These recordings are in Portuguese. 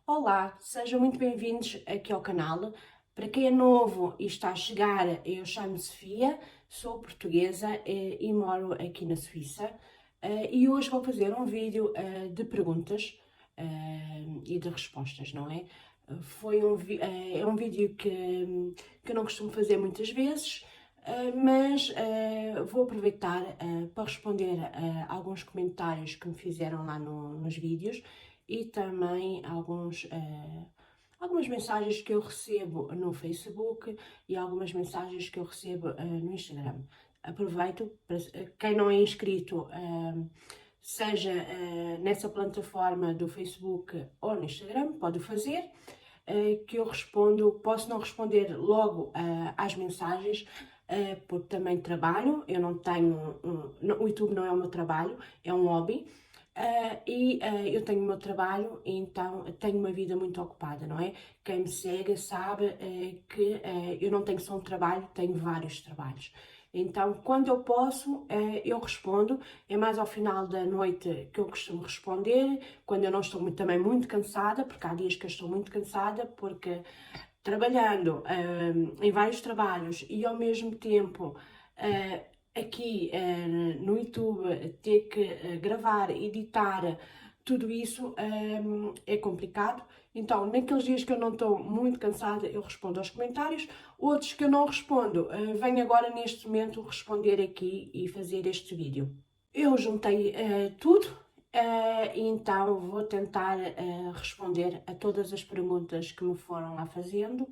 Olá, sejam muito bem-vindos aqui ao canal. Para quem é novo e está a chegar, eu chamo-me Sofia, sou portuguesa e moro aqui na Suíça. E hoje vou fazer um vídeo de perguntas e de respostas, não é? É um vídeo que eu não costumo fazer muitas vezes, mas vou aproveitar para responder a alguns comentários que me fizeram lá nos vídeos e também algumas mensagens que eu recebo no Facebook e algumas mensagens que eu recebo no Instagram. Aproveito para quem não é inscrito, seja nessa plataforma do Facebook ou no Instagram, pode fazer, que eu respondo. Posso não responder logo às mensagens, porque também trabalho, eu não tenho, o YouTube não é o meu trabalho, é um hobby. Eu tenho o meu trabalho, então tenho uma vida muito ocupada, não é? Quem me segue sabe que eu não tenho só um trabalho, tenho vários trabalhos. Então, quando eu posso, eu respondo. É mais ao final da noite que eu costumo responder, quando eu não estou também muito cansada, porque há dias que eu estou muito cansada, porque trabalhando em vários trabalhos e ao mesmo tempo aqui no YouTube ter que gravar, editar, tudo isso é complicado. Então, naqueles dias que eu não estou muito cansada, eu respondo aos comentários. Outros que eu não respondo, venho agora neste momento responder aqui e fazer este vídeo. Eu juntei tudo, então vou tentar responder a todas as perguntas que me foram lá fazendo.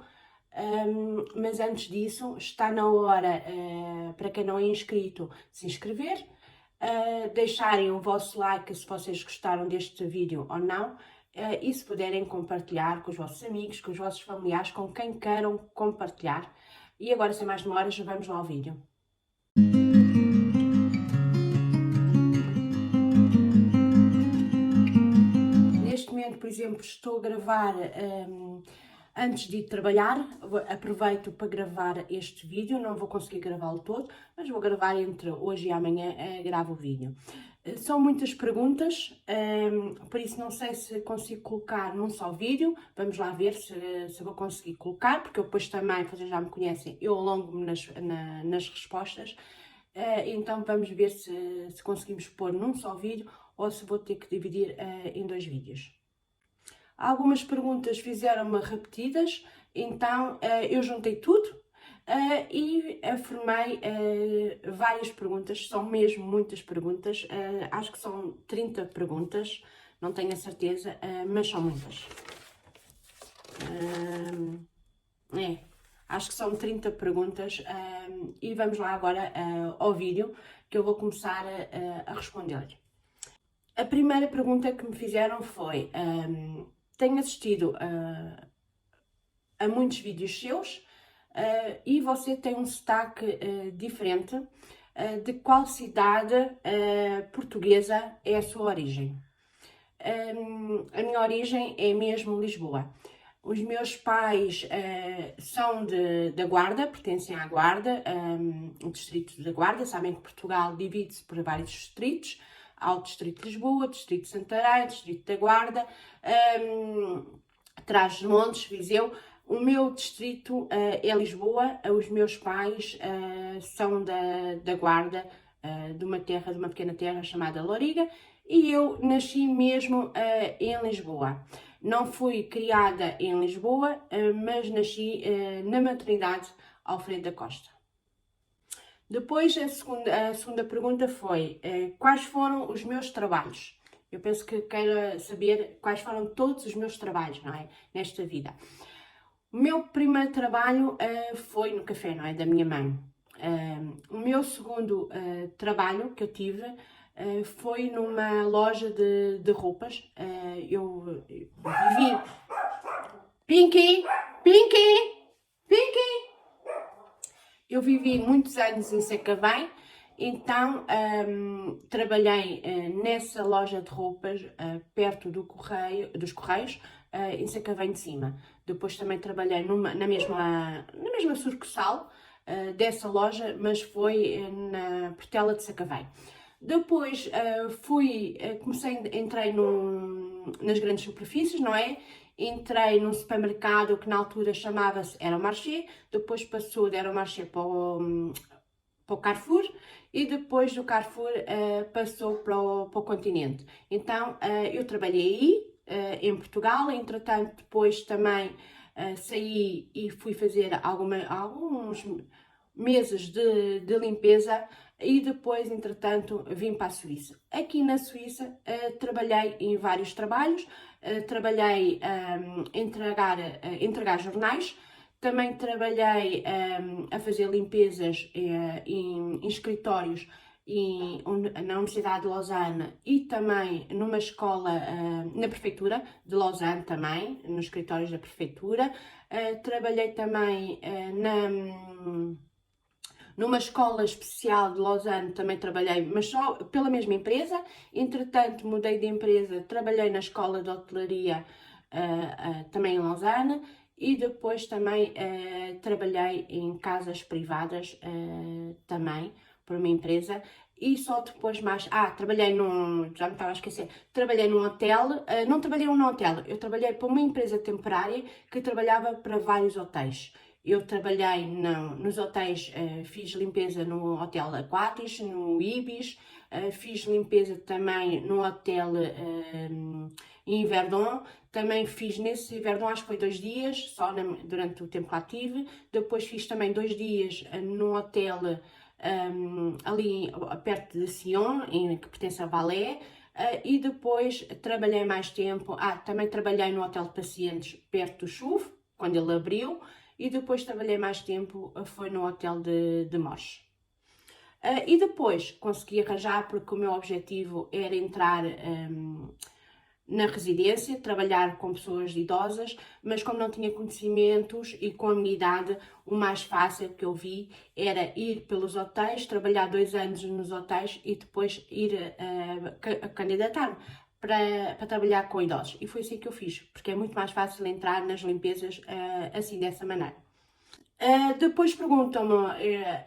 Mas antes disso, está na hora, para quem não é inscrito, se inscrever, deixarem o vosso like se vocês gostaram deste vídeo ou não, e se puderem compartilhar com os vossos amigos, com os vossos familiares, com quem queiram compartilhar. E agora, sem mais demoras, vamos lá ao vídeo. Neste momento, por exemplo, estou a gravar antes de ir trabalhar. Aproveito para gravar este vídeo, não vou conseguir gravá-lo todo, mas vou gravar entre hoje e amanhã, gravo o vídeo. São muitas perguntas, por isso não sei se consigo colocar num só vídeo. Vamos lá ver se vou conseguir colocar, porque eu depois também, vocês já me conhecem, eu alongo-me nas respostas. Então vamos ver se conseguimos pôr num só vídeo ou se vou ter que dividir em dois vídeos. Algumas perguntas fizeram-me repetidas, então eu juntei tudo e formei várias perguntas. São mesmo muitas perguntas, acho que são 30 perguntas, não tenho a certeza, mas são muitas. Acho que são 30 perguntas e vamos lá agora ao vídeo que eu vou começar a responder. A primeira pergunta que me fizeram foi: tenho assistido a muitos vídeos seus e você tem um sotaque diferente. De qual cidade portuguesa é a sua origem? A minha origem é mesmo Lisboa. Os meus pais são da Guarda, pertencem à Guarda, o distrito da Guarda. Sabem que Portugal divide-se por vários distritos. Há o distrito de Lisboa, o distrito de Santarém, o distrito da Guarda, Trás-os-Montes, Viseu. O meu distrito é Lisboa. Os meus pais são da Guarda, de uma pequena terra chamada Loriga, e eu nasci mesmo em Lisboa. Não fui criada em Lisboa, mas nasci na maternidade Alfredo da Costa. Depois, a segunda pergunta foi: quais foram os meus trabalhos? Eu penso que queira saber quais foram todos os meus trabalhos, não é? Nesta vida. O meu primeiro trabalho foi no café, não é? Da minha mãe. O meu segundo trabalho que eu tive foi numa loja de roupas. Eu vivi... Pinky! Pinky! Pinky! Eu vivi muitos anos em Sacavém, então trabalhei nessa loja de roupas perto dos Correios, em Sacavém de Cima. Depois também trabalhei na mesma sucursal dessa loja, mas foi na Portela de Sacavém. Depois entrei nas grandes superfícies, não é? entrei num supermercado que na altura chamava-se Euromarché, depois passou de Euromarché para o Carrefour e depois do Carrefour passou para o Continente. Então eu trabalhei aí, em Portugal, entretanto depois também saí e fui fazer alguns meses de limpeza e depois, entretanto, vim para a Suíça. Aqui na Suíça trabalhei em vários trabalhos, trabalhei a entregar jornais, também trabalhei a fazer limpezas em escritórios na Universidade de Lausanne e também numa escola na Prefeitura de Lausanne também, nos escritórios da Prefeitura. Trabalhei também numa escola especial de Lausanne, também trabalhei, mas só pela mesma empresa. Entretanto, mudei de empresa, trabalhei na escola de hotelaria também em Lausanne e depois também trabalhei em casas privadas também por uma empresa. E só depois mais... trabalhei já me estava a esquecer, trabalhei num hotel, não trabalhei num hotel, eu trabalhei para uma empresa temporária que trabalhava para vários hotéis. Eu trabalhei nos hotéis, fiz limpeza no Hotel Aquatis, no Ibis, fiz limpeza também no hotel em Verdun, também fiz nesse Verdun, acho que foi 2 dias, só durante o tempo que lá tive. Depois fiz também 2 dias no hotel ali perto de Sion, que pertence a Valais. E depois trabalhei mais tempo, também trabalhei no hotel de pacientes perto do Chuve, quando ele abriu. E depois trabalhei mais tempo, foi no hotel de Morges. E depois consegui arranjar, porque o meu objetivo era entrar na residência, trabalhar com pessoas idosas, mas como não tinha conhecimentos e com a minha idade, o mais fácil que eu vi era ir pelos hotéis, trabalhar 2 anos nos hotéis e depois ir candidatar-me para trabalhar com idosos. E foi assim que eu fiz, porque é muito mais fácil entrar nas limpezas assim, dessa maneira. Depois perguntam-me,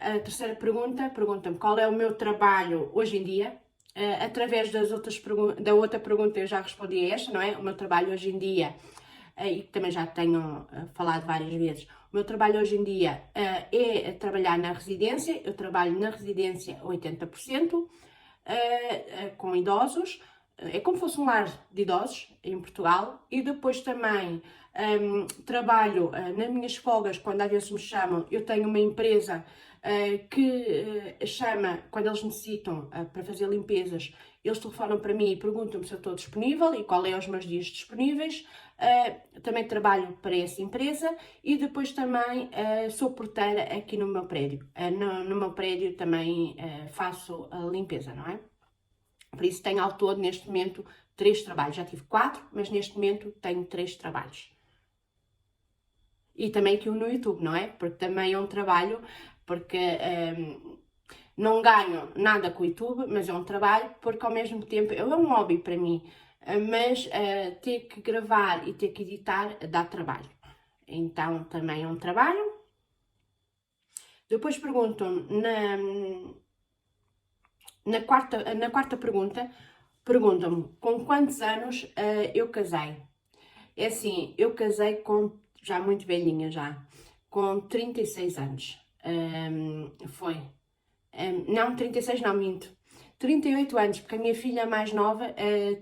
a terceira pergunta-me qual é o meu trabalho hoje em dia. Através da outra pergunta eu já respondi a esta, não é? O meu trabalho hoje em dia, e que também já tenho falado várias vezes, o meu trabalho hoje em dia é trabalhar na residência. Eu trabalho na residência 80%, com idosos, é como se fosse um lar de idosos em Portugal. E depois também trabalho nas minhas folgas, quando às vezes me chamam, eu tenho uma empresa que chama, quando eles necessitam para fazer limpezas, eles telefonam para mim e perguntam-me se eu estou disponível e qual é os meus dias disponíveis. Também trabalho para essa empresa e depois também sou porteira aqui no meu prédio. No meu prédio também faço a limpeza, não é? Por isso tenho ao todo, neste momento, 3 trabalhos. Já tive 4, mas neste momento tenho 3 trabalhos. E também aqui no YouTube, não é? Porque também é um trabalho, porque não ganho nada com o YouTube, mas é um trabalho, porque ao mesmo tempo é um hobby para mim. Mas ter que gravar e ter que editar dá trabalho. Então também é um trabalho. Depois perguntam-me na quarta pergunta, perguntam-me com quantos anos eu casei. É assim, eu casei já muito velhinha já, com 36 anos. Foi. Não, 36 não, minto. 38 anos, porque a minha filha mais nova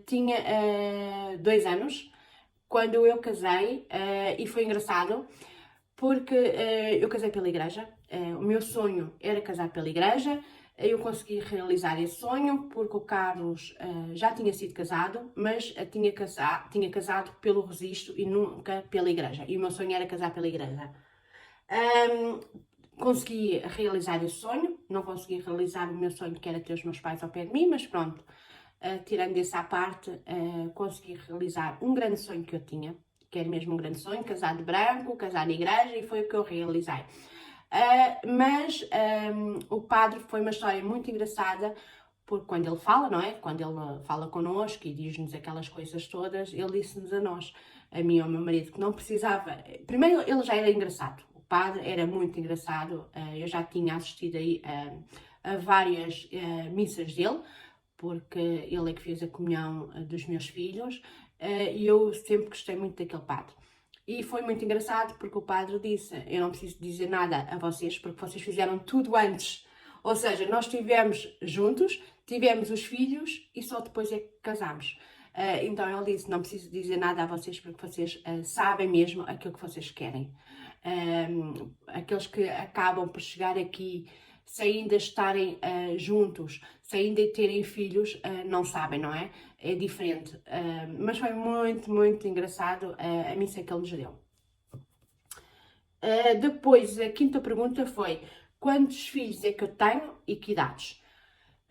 tinha 2 anos quando eu casei, e foi engraçado porque eu casei pela igreja. O meu sonho era casar pela igreja. Eu consegui realizar esse sonho porque o Carlos já tinha sido casado, mas tinha casado pelo registro e nunca pela igreja. E o meu sonho era casar pela igreja. Consegui realizar esse sonho, não consegui realizar o meu sonho que era ter os meus pais ao pé de mim, mas pronto, tirando isso à parte, consegui realizar um grande sonho que eu tinha, que era mesmo um grande sonho, casar de branco, casar na igreja, e foi o que eu realizei. Mas o padre foi uma história muito engraçada, porque quando ele fala, não é? Quando ele fala connosco e diz-nos aquelas coisas todas, ele disse-nos a nós, a mim e ao meu marido, que não precisava... Primeiro, ele já era engraçado. O padre era muito engraçado. Eu já tinha assistido aí a várias missas dele, porque ele é que fez a comunhão dos meus filhos, e eu sempre gostei muito daquele padre. E foi muito engraçado porque o padre disse, eu não preciso dizer nada a vocês porque vocês fizeram tudo antes. Ou seja, nós estivemos juntos, tivemos os filhos e só depois é que casámos. Então ele disse, não preciso dizer nada a vocês porque vocês sabem mesmo aquilo que vocês querem. Aqueles que acabam por chegar aqui sem ainda estarem juntos, sem ainda terem filhos, não sabem, não é? É diferente. Mas foi muito, muito engraçado a missa que ele nos deu. Depois, a quinta pergunta foi: quantos filhos é que eu tenho e que idades?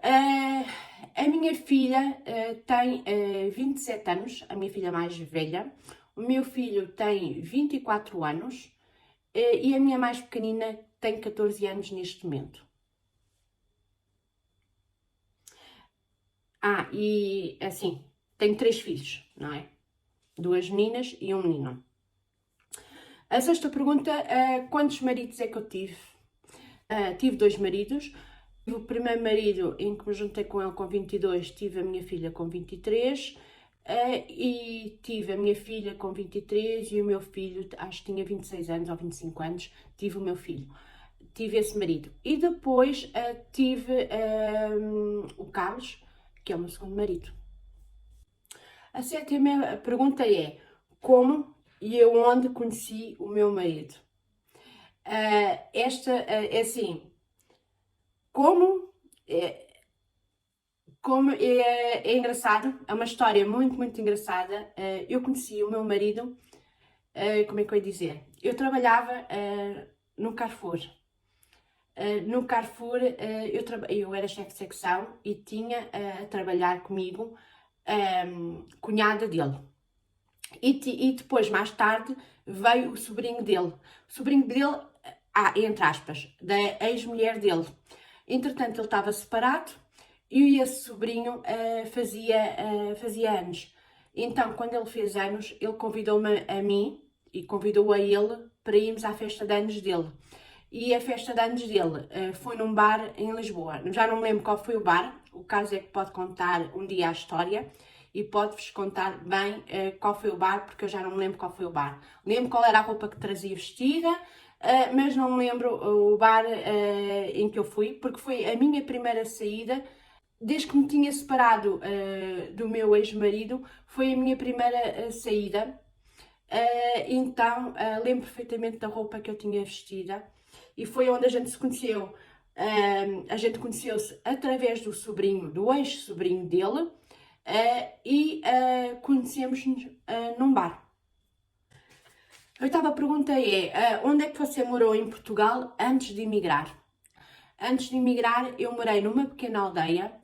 A minha filha tem 27 anos, a minha filha mais velha. O meu filho tem 24 anos e a minha mais pequenina tem 14 anos neste momento. E assim, tenho 3 filhos, não é? 2 meninas e um menino. A sexta pergunta, quantos maridos é que eu tive? Tive 2 maridos. O primeiro marido, em que me juntei com ele com 22, tive a minha filha com 23. E tive a minha filha com 23 e o meu filho, acho que tinha 26 anos ou 25 anos, tive o meu filho. Tive esse marido. E depois tive o Carlos, que é o meu segundo marido. A sétima pergunta é: como e eu onde conheci o meu marido? Esta é assim, como é engraçado, é uma história muito, muito engraçada. Eu conheci o meu marido, como é que eu ia dizer? Eu trabalhava no Carrefour. No Carrefour, eu era chefe de secção e tinha a trabalhar comigo cunhada dele. E depois, mais tarde, veio o sobrinho dele. O sobrinho dele, entre aspas, da ex-mulher dele. Entretanto, ele estava separado e esse sobrinho fazia anos. Então, quando ele fez anos, ele convidou-me a mim e convidou a ele para irmos à festa de anos dele. E a festa de anos dele foi num bar em Lisboa. Já não me lembro qual foi o bar, o caso é que pode contar um dia a história e pode-vos contar bem qual foi o bar, porque eu já não me lembro qual foi o bar. Lembro qual era a roupa que trazia vestida, mas não me lembro o bar em que eu fui, porque foi a minha primeira saída. Desde que me tinha separado do meu ex-marido, foi a minha primeira saída. Então, lembro perfeitamente da roupa que eu tinha vestida e foi onde a gente se conheceu. A gente conheceu-se através do sobrinho, do ex-sobrinho dele, e conhecemos-nos num bar. A oitava pergunta é: onde é que você morou em Portugal antes de emigrar? Antes de emigrar, eu morei numa pequena aldeia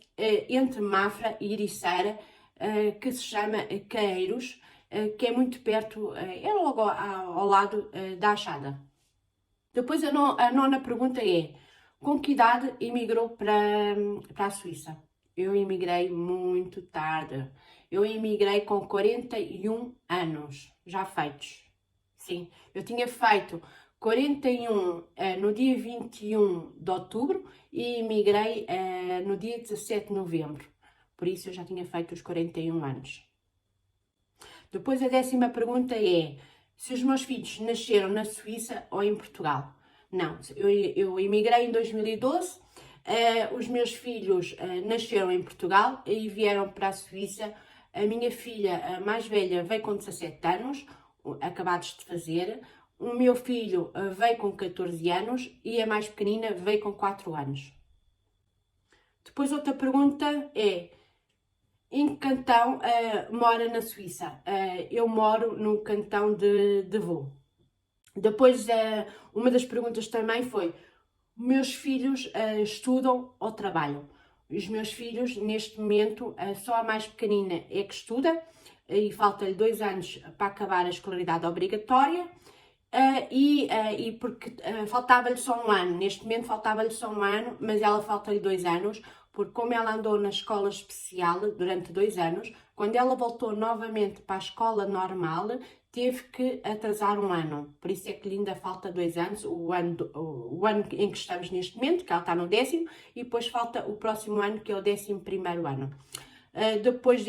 entre Mafra e Ericeira, que se chama Caeiros, que é muito perto, é logo ao lado da Achada. Depois a nona pergunta é: com que idade emigrou para a Suíça? Eu emigrei muito tarde. Eu emigrei com 41 anos já feitos. Sim, eu tinha feito 41 no dia 21 de outubro e emigrei no dia 17 de novembro. Por isso eu já tinha feito os 41 anos. Depois a décima pergunta é: se os meus filhos nasceram na Suíça ou em Portugal? Não, eu emigrei em 2012, os meus filhos nasceram em Portugal e vieram para a Suíça. A minha filha a mais velha veio com 17 anos, acabados de fazer. O meu filho veio com 14 anos e a mais pequenina veio com 4 anos. Depois outra pergunta é: em que cantão mora na Suíça? Eu moro no cantão de Vaud. Depois, uma das perguntas também foi: meus filhos estudam ou trabalham? Os meus filhos, neste momento, só a mais pequenina é que estuda e falta-lhe 2 anos para acabar a escolaridade obrigatória. E porque faltava-lhe só um ano, neste momento faltava-lhe só um ano, mas ela falta-lhe 2 anos, porque como ela andou na escola especial durante 2 anos, quando ela voltou novamente para a escola normal, teve que atrasar um ano. Por isso é que lhe ainda falta 2 anos, o ano em que estamos neste momento, que ela está no 10º, e depois falta o próximo ano, que é o 11º ano. Depois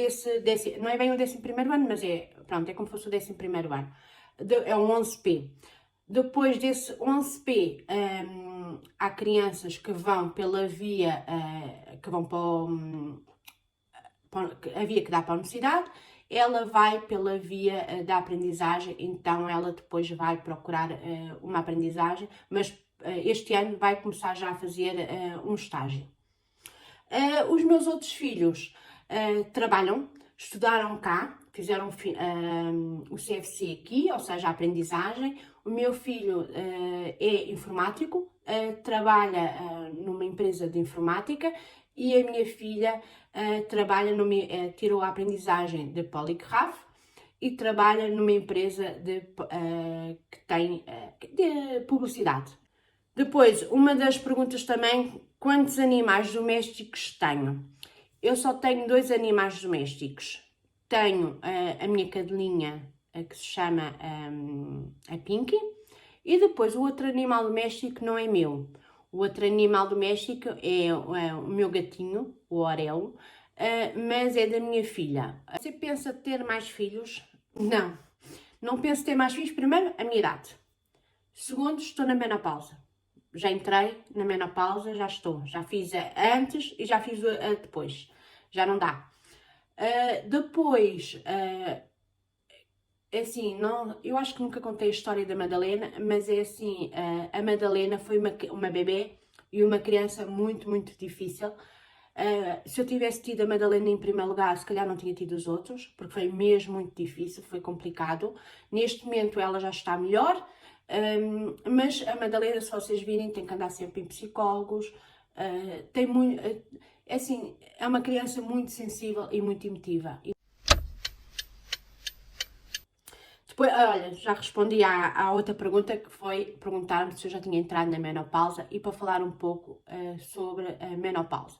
não é bem o 11º ano, mas pronto, é como se fosse o 11º ano. É um 11P. Depois desse 11P, há crianças que vão pela via, que vão a via que dá para a universidade, ela vai pela via da aprendizagem, então ela depois vai procurar uma aprendizagem, mas este ano vai começar já a fazer um estágio. Os meus outros filhos trabalham, estudaram cá, fizeram o CFC aqui, ou seja, a aprendizagem. O meu filho é informático, trabalha numa empresa de informática, e a minha filha tirou a aprendizagem de Polygraph e trabalha numa empresa que tem de publicidade. Depois, uma das perguntas também, quantos animais domésticos tenho? Eu só tenho 2 animais domésticos. Tenho a minha cadelinha, que se chama a Pinky, e depois o outro animal doméstico não é meu. O outro animal doméstico é o meu gatinho, o Orel, mas é da minha filha. Você pensa ter mais filhos? Não. Não penso ter mais filhos. Primeiro, a minha idade. Segundo, estou na menopausa. Já entrei na menopausa, já estou. Já fiz a antes e já fiz a depois. Já não dá. Depois, é assim, não, eu acho que nunca contei a história da Madalena, mas é assim, a Madalena foi uma bebê e uma criança muito, muito difícil. Se eu tivesse tido a Madalena em primeiro lugar, se calhar não tinha tido os outros, porque foi mesmo muito difícil, foi complicado. Neste momento ela já está melhor, mas a Madalena, se vocês virem, tem que andar sempre em psicólogos, tem muito, assim, é uma criança muito sensível e muito emotiva. Depois, olha, já respondi à outra pergunta, que foi perguntar-me se eu já tinha entrado na menopausa, e para falar um pouco sobre a menopausa.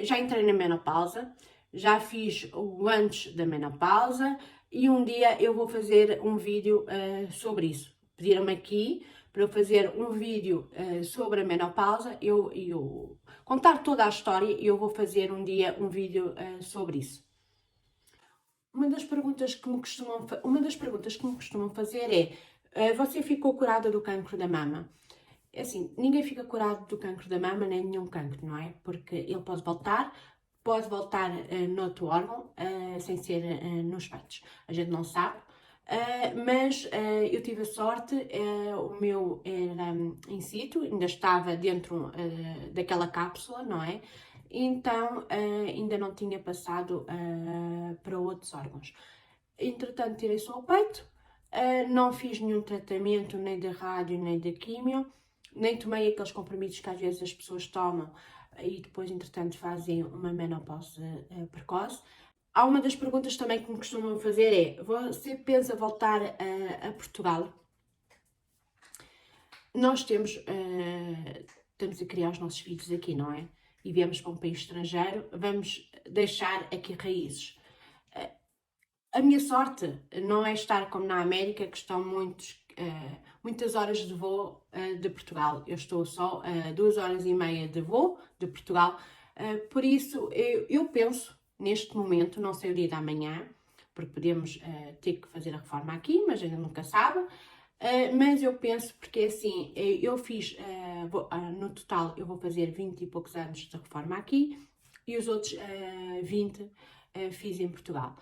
Já entrei na menopausa, já fiz o antes da menopausa, e um dia eu vou fazer um vídeo sobre isso. Pediram-me aqui para eu fazer um vídeo sobre a menopausa, eu contar toda a história, e eu vou fazer um dia um vídeo sobre isso. Uma das perguntas que me costumam fazer é: você ficou curada do cancro da mama? É assim, ninguém fica curado do cancro da mama, nem nenhum cancro, não é? Porque ele pode voltar noutro órgão, sem ser nos peitos. A gente não sabe. Mas eu tive a sorte, o meu era in situ, ainda estava dentro daquela cápsula, não é? Então ainda não tinha passado para outros órgãos. Entretanto, tirei só o peito, não fiz nenhum tratamento, nem de rádio, nem de químio, nem tomei aqueles comprimidos que às vezes as pessoas tomam e depois, entretanto, fazem uma menopausa precoce. Há uma das perguntas também que me costumam fazer é: você pensa voltar a Portugal? Nós estamos a criar os nossos filhos aqui, não é? E viemos para um país estrangeiro, vamos deixar aqui raízes. A minha sorte não é estar como na América, que estão muitas horas de voo de Portugal. Eu estou só a 2 horas e meia de voo de Portugal. Por isso, eu penso, neste momento, não sei o dia da manhã, porque podemos ter que fazer a reforma aqui, mas ainda nunca sabe. Mas eu penso, porque assim, eu fiz, no total, eu vou fazer 20 e poucos anos de reforma aqui, e os outros 20 fiz em Portugal.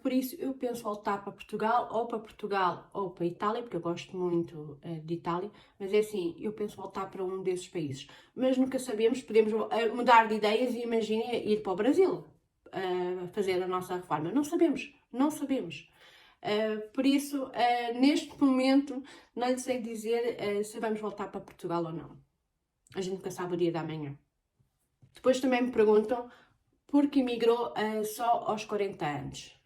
Por isso eu penso voltar para Portugal ou para a Itália, porque eu gosto muito de Itália, mas é assim, eu penso voltar para um desses países. Mas nunca sabemos, podemos mudar de ideias e imaginem ir para o Brasil fazer a nossa reforma. Não sabemos, não sabemos. Por isso, neste momento, não lhe sei dizer se vamos voltar para Portugal ou não. A gente nunca sabe o dia da manhã. Depois também me perguntam porque emigrou só aos 40 anos.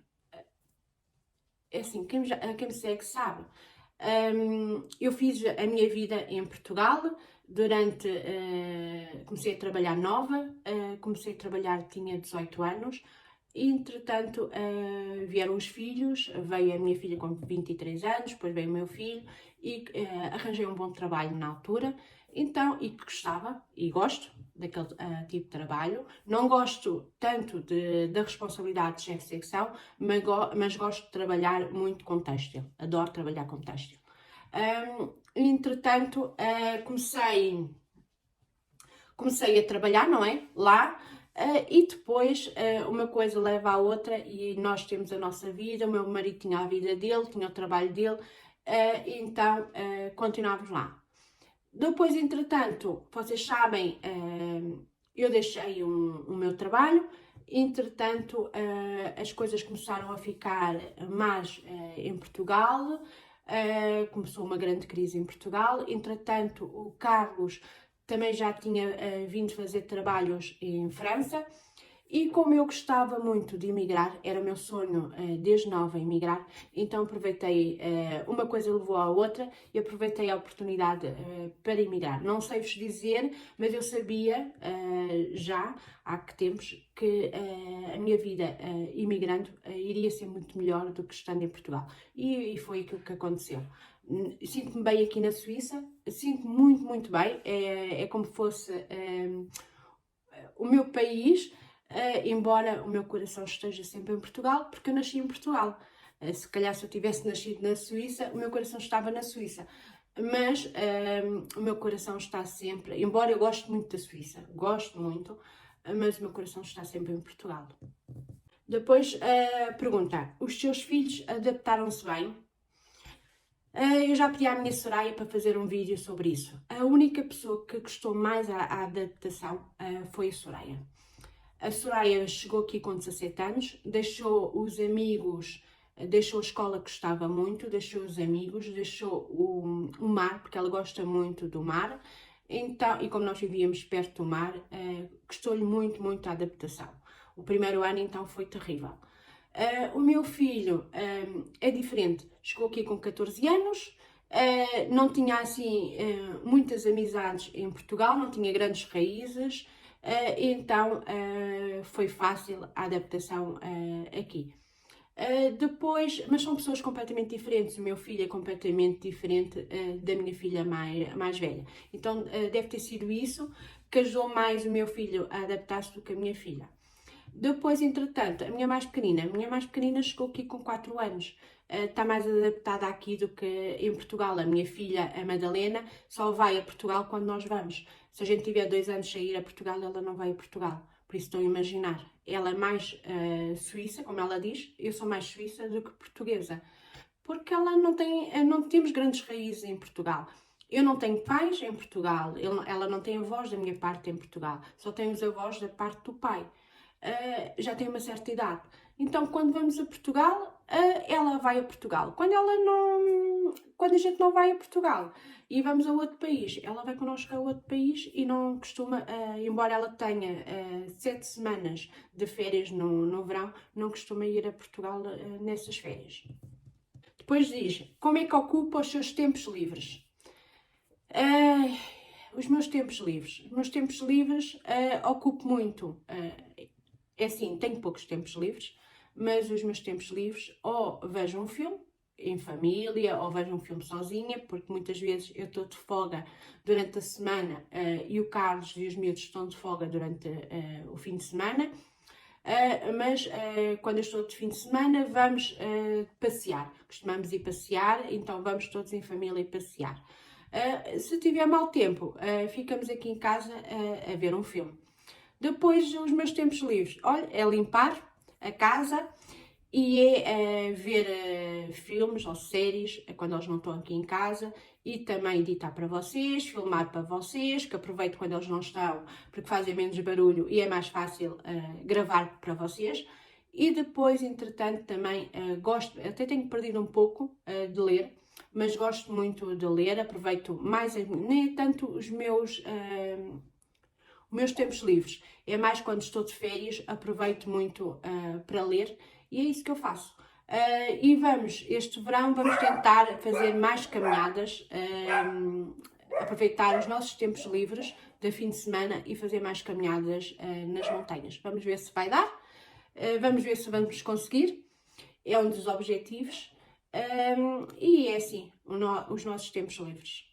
É assim, quem me segue sabe. Eu fiz a minha vida em Portugal comecei a trabalhar nova, comecei a trabalhar, tinha 18 anos, e entretanto vieram os filhos, veio a minha filha com 23 anos, depois veio o meu filho, e arranjei um bom trabalho na altura, Então, e que gostava, e gosto daquele tipo de trabalho. Não gosto tanto da responsabilidade de chefe de secção, mas gosto de trabalhar muito com têxtil. Adoro trabalhar com têxtil. Entretanto, comecei a trabalhar, não é? Lá. E depois uma coisa leva à outra e nós temos a nossa vida. O meu marido tinha a vida dele, tinha o trabalho dele, então continuávamos lá. Depois, entretanto, vocês sabem, eu deixei o meu trabalho, entretanto, as coisas começaram a ficar más em Portugal, começou uma grande crise em Portugal, entretanto, o Carlos também já tinha vindo fazer trabalhos em França. E como eu gostava muito de emigrar, era o meu sonho desde nova emigrar, então aproveitei, uma coisa levou à outra e aproveitei a oportunidade para emigrar. Não sei vos dizer, mas eu sabia já há que tempos que a minha vida imigrando iria ser muito melhor do que estando em Portugal. E foi aquilo que aconteceu. Sinto-me bem aqui na Suíça, sinto-me muito, muito bem, é como fosse o meu país. Embora o meu coração esteja sempre em Portugal, porque eu nasci em Portugal. Se calhar se eu tivesse nascido na Suíça, o meu coração estava na Suíça. Mas o meu coração está sempre, embora eu goste muito da Suíça, gosto muito, mas o meu coração está sempre em Portugal. Depois, pergunta, os seus filhos adaptaram-se bem? Eu já pedi à minha Soraya para fazer um vídeo sobre isso. A única pessoa que gostou mais à adaptação foi a Soraya. A Soraya chegou aqui com 17 anos, deixou os amigos, deixou a escola que gostava muito, deixou os amigos, deixou o mar, porque ela gosta muito do mar. Então, e como nós vivíamos perto do mar, gostou-lhe muito, muito a adaptação. O primeiro ano, então, foi terrível. O meu filho é diferente, chegou aqui com 14 anos, não tinha assim muitas amizades em Portugal, não tinha grandes raízes, então foi fácil a adaptação aqui. Depois, mas são pessoas completamente diferentes. O meu filho é completamente diferente da minha filha mais velha. Então deve ter sido isso que ajudou mais o meu filho a adaptar-se do que a minha filha. Depois, entretanto, a minha mais pequenina chegou aqui com 4 anos. Está mais adaptada aqui do que em Portugal. A minha filha, a Madalena, só vai a Portugal quando nós vamos. Se a gente tiver 2 anos sem ir a Portugal, ela não vai a Portugal. Por isso estão a imaginar. Ela é mais suíça, como ela diz, eu sou mais suíça do que portuguesa. Porque ela não temos grandes raízes em Portugal. Eu não tenho pais em Portugal, ela não tem avós da minha parte em Portugal, só tem os avós da parte do pai. Já tem uma certa idade. Então, quando vamos a Portugal, ela vai a Portugal. Quando a gente não vai a Portugal e vamos a outro país, ela vai connosco a outro país e não costuma, embora ela tenha 7 semanas de férias no verão, não costuma ir a Portugal nessas férias. Depois diz, como é que ocupa os seus tempos livres? Os meus tempos livres ocupo muito. É assim, tenho poucos tempos livres, mas os meus tempos livres ou vejo um filme em família ou vejo um filme sozinha, porque muitas vezes eu estou de folga durante a semana e o Carlos e os miúdos estão de folga durante o fim de semana. Mas quando eu estou de fim de semana vamos passear, costumamos ir passear, então vamos todos em família passear. Se tiver mau tempo, ficamos aqui em casa a ver um filme. Depois, os meus tempos livres, olha, é limpar a casa e é ver filmes ou séries quando eles não estão aqui em casa e também editar para vocês, filmar para vocês, que aproveito quando eles não estão porque fazem menos barulho e é mais fácil gravar para vocês. E depois, entretanto, também gosto, até tenho perdido um pouco de ler, mas gosto muito de ler, aproveito mais, nem tanto os meus tempos livres, é mais quando estou de férias, aproveito muito para ler e é isso que eu faço. E este verão, vamos tentar fazer mais caminhadas, aproveitar os nossos tempos livres de fim de semana e fazer mais caminhadas nas montanhas. Vamos ver se vai dar, vamos ver se vamos conseguir, é um dos objetivos. E é assim, os nossos tempos livres.